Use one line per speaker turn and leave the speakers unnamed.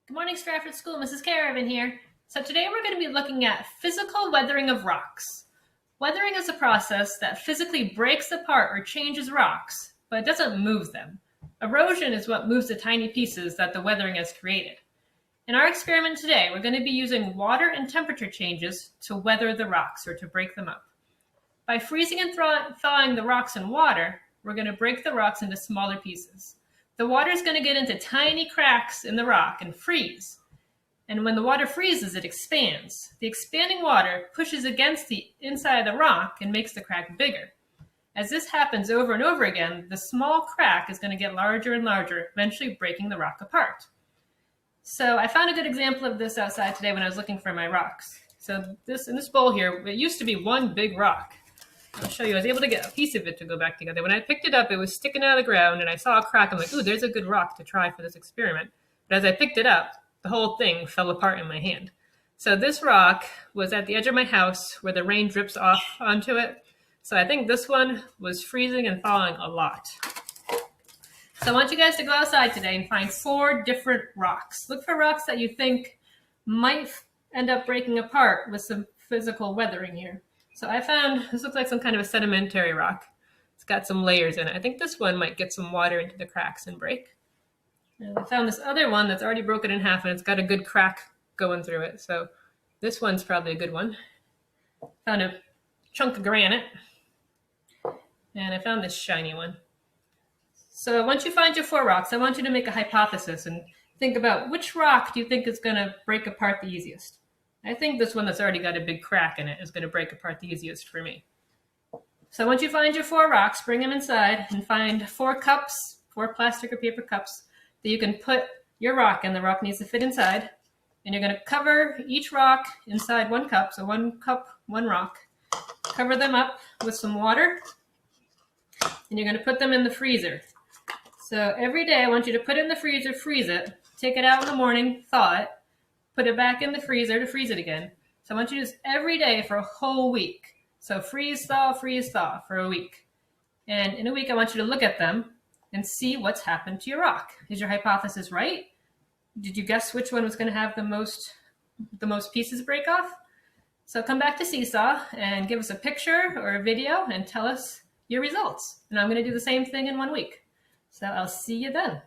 Good morning, Stratford School. Mrs. Caravan here. So today we're going to be looking at physical weathering of rocks. Weathering is a process that physically breaks apart or changes rocks, but it doesn't move them. Erosion is what moves the tiny pieces that the weathering has created. In our experiment today, we're going to be using water and temperature changes to weather the rocks or to break them up. By freezing and thawing the rocks in water, we're going to break the rocks into smaller pieces. The water is going to get into tiny cracks in the rock and freeze. And when the water freezes, it expands. The expanding water pushes against the inside of the rock and makes the crack bigger. As this happens over and over again, the small crack is going to get larger and larger, eventually breaking the rock apart. So I found a good example of this outside today when I was looking for my rocks. So in this bowl here, it used to be one big rock. I'll show you. I was able to get a piece of it to go back together. When I picked it up, it was sticking out of the ground, and I saw a crack. I'm like, ooh, there's a good rock to try for this experiment. But as I picked it up, the whole thing fell apart in my hand. So this rock was at the edge of my house where the rain drips off onto it. So I think this one was freezing and thawing a lot. So I want you guys to go outside today and find 4 different rocks. Look for rocks that you think might end up breaking apart with some physical weathering here. So I found, this looks like some kind of a sedimentary rock. It's got some layers in it. I think this one might get some water into the cracks and break. And I found this other one that's already broken in half and it's got a good crack going through it. So this one's probably a good one. Found a chunk of granite. And I found this shiny one. So once you find your 4 rocks, I want you to make a hypothesis and think about which rock do you think is going to break apart the easiest. I think this one that's already got a big crack in it is going to break apart the easiest for me. So once you find your 4 rocks, bring them inside and find 4 cups, 4 plastic or paper cups that you can put your rock in. The rock needs to fit inside. And you're going to cover each rock inside 1 cup. So 1 cup, 1 rock. Cover them up with some water. And you're going to put them in the freezer. So every day I want you to put it in the freezer, freeze it, take it out in the morning, thaw it, put it back in the freezer to freeze it again. So I want you to do this every day for a whole week. So freeze, thaw for a week. And in a week, I want you to look at them and see what's happened to your rock. Is your hypothesis right? Did you guess which one was going to have the most pieces break off? So come back to Seesaw and give us a picture or a video and tell us your results. And I'm going to do the same thing in 1 week. So I'll see you then.